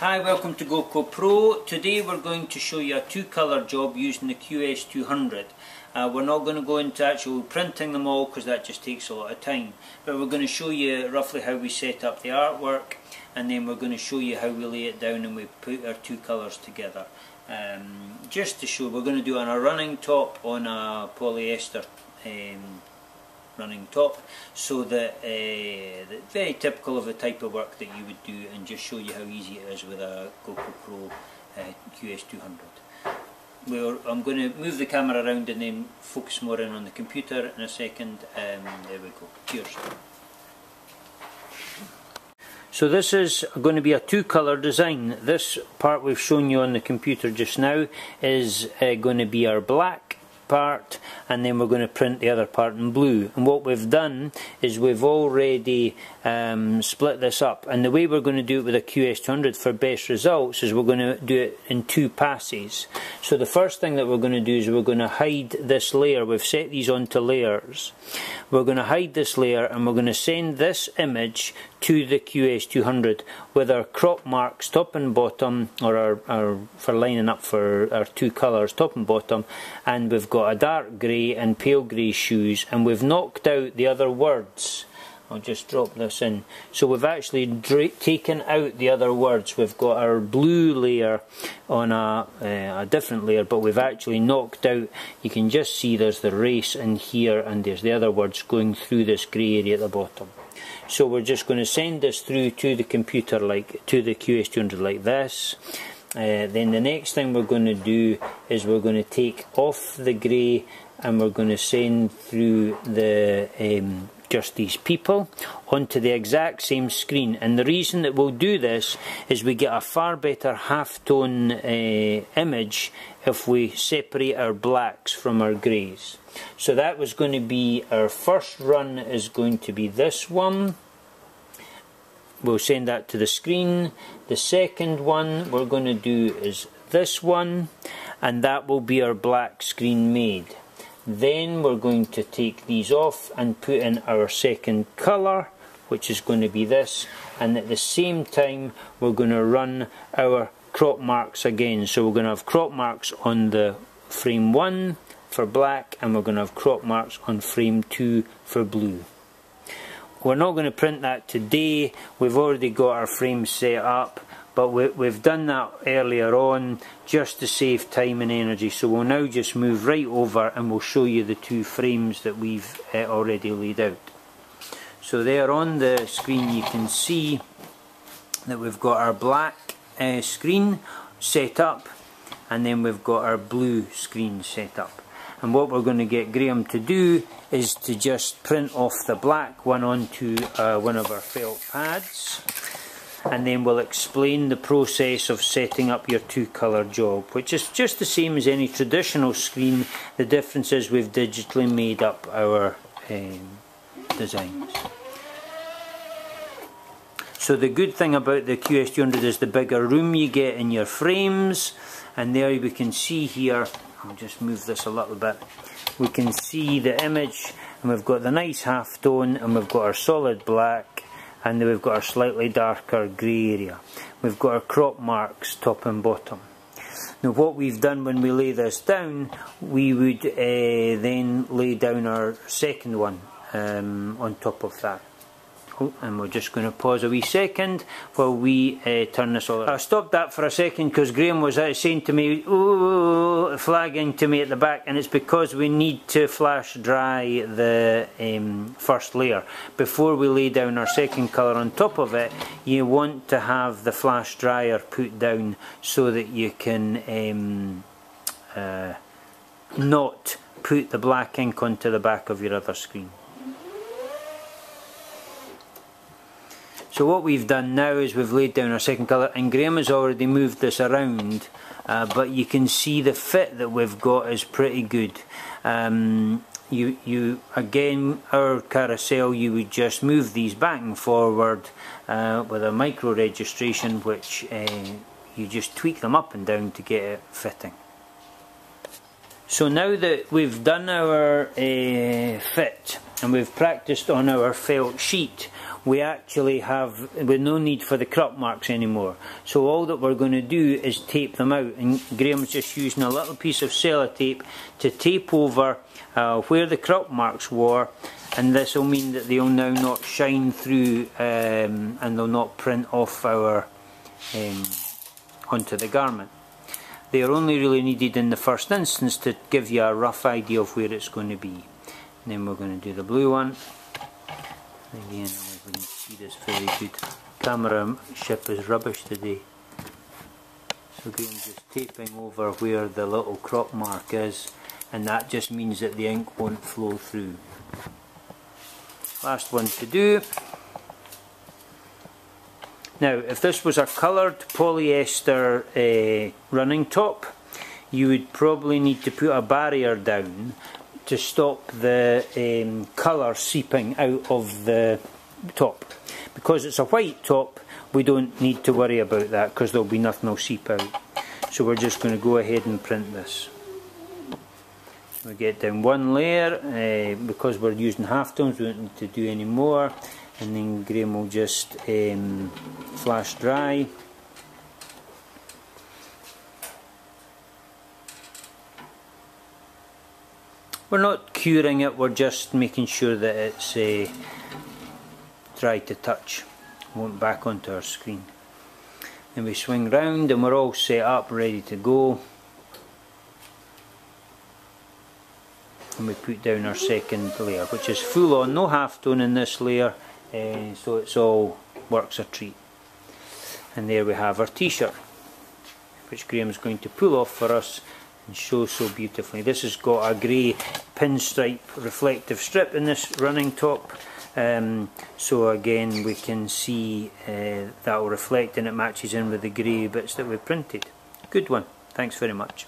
Hi, welcome to GoCo Pro. Today we're going to show you a two-colour job using the QS200. We're not going to go into actual printing them all because that just takes a lot of time. But we're going to show you roughly how we set up the artwork, and then we're going to show you how we lay it down and we put our two colours together. Just to show, we're going to do on a running top on a polyester running top, so that very typical of the type of work that you would do, and just show you how easy it is with a GoCo Pro QS200. I'm going to move the camera around and then focus more in on the computer in a second. There we go. Cheers. So this is going to be a two-colour design. This part we've shown you on the computer just now is going to be our black part, and then we're going to print the other part in blue. And what we've done is we've already split this up, and the way we're going to do it with a QS200 for best results is we're going to do it in two passes. So the first thing that we're going to do is we're going to hide this layer. We've set these onto layers. We're going to hide this layer, and we're going to send this image to the QS200 with our crop marks top and bottom, or our for lining up for our two colours top and bottom, and we've got a dark grey and pale grey shoes, and we've knocked out the other words. I'll just drop this in. So we've actually taken out the other words. We've got our blue layer on a different layer, but we've actually knocked out, you can just see there's the race in here, and there's the other words going through this grey area at the bottom. So we're just going to send this through to the computer, like to the QS200 like this. Then the next thing we're going to do is we're going to take off the grey, and we're going to send through the just these people onto the exact same screen. And the reason that we'll do this is we get a far better half-tone image if we separate our blacks from our greys. So that was going to be our first run, is going to be this one. We'll send that to the screen. The second one we're going to do is this one, and that will be our black screen made. Then we're going to take these off and put in our second colour, which is going to be this, and at the same time we're going to run our crop marks again. So we're going to have crop marks on the frame 1 for black, and we're going to have crop marks on frame 2 for blue. We're not going to print that today. We've already got our frame set up, but we've done that earlier on just to save time and energy. So we'll now just move right over, and we'll show you the two frames that we've already laid out. So there on the screen you can see that we've got our black screen set up, and then we've got our blue screen set up. And what we're going to get Graham to do is to just print off the black one onto one of our felt pads, and then we'll explain the process of setting up your two-colour job, which is just the same as any traditional screen. The difference is we've digitally made up our designs. So the good thing about the QS200 is the bigger room you get in your frames, and there we can see here, I'll just move this a little bit, we can see the image, and we've got the nice half tone, and we've got our solid black, and then we've got our slightly darker grey area. We've got our crop marks top and bottom. Now what we've done when we lay this down, we would then lay down our second one on top of that. Oh, and we're just going to pause a wee second while we turn this all. I stopped that for a second because Graham was saying to me, "Ooh," flagging to me at the back, and it's because we need to flash dry the first layer before we lay down our second colour on top of it. You want to have the flash dryer put down so that you can not put the black ink onto the back of your other screen. So what we've done now is we've laid down our second colour, and Graham has already moved this around, but you can see the fit that we've got is pretty good. Again, our carousel, you would just move these back and forward with a micro registration, which you just tweak them up and down to get it fitting. So now that we've done our fit and we've practiced on our felt sheet, we actually have no need for the crop marks anymore. So all that we're going to do is tape them out, and Graham's just using a little piece of sellotape to tape over where the crop marks were, and this will mean that they'll now not shine through and they'll not print off our onto the garment. They are only really needed in the first instance to give you a rough idea of where it's going to be. And then we're going to do the blue one. Again, if we can see this very good. Camera ship is rubbish today. So Graham's just taping over where the little crop mark is, and that just means that the ink won't flow through. Last one to do. Now, if this was a coloured polyester running top, you would probably need to put a barrier down to stop the colour seeping out of the top. Because it's a white top, we don't need to worry about that, because there'll be nothing will seep out. So we're just going to go ahead and print this. We get down one layer, because we're using half tones, we don't need to do any more. And then Graham will just flash dry. We're not curing it, we're just making sure that it's dry to touch. Won't back onto our screen. Then we swing round and we're all set up, ready to go. And we put down our second layer, which is full on, no half tone in this layer. So it's all works a treat. And there we have our t-shirt, which Graham's going to pull off for us and show so beautifully. This has got a grey pinstripe reflective strip in this running top, so again we can see that will reflect and it matches in with the grey bits that we printed. Good one, thanks very much.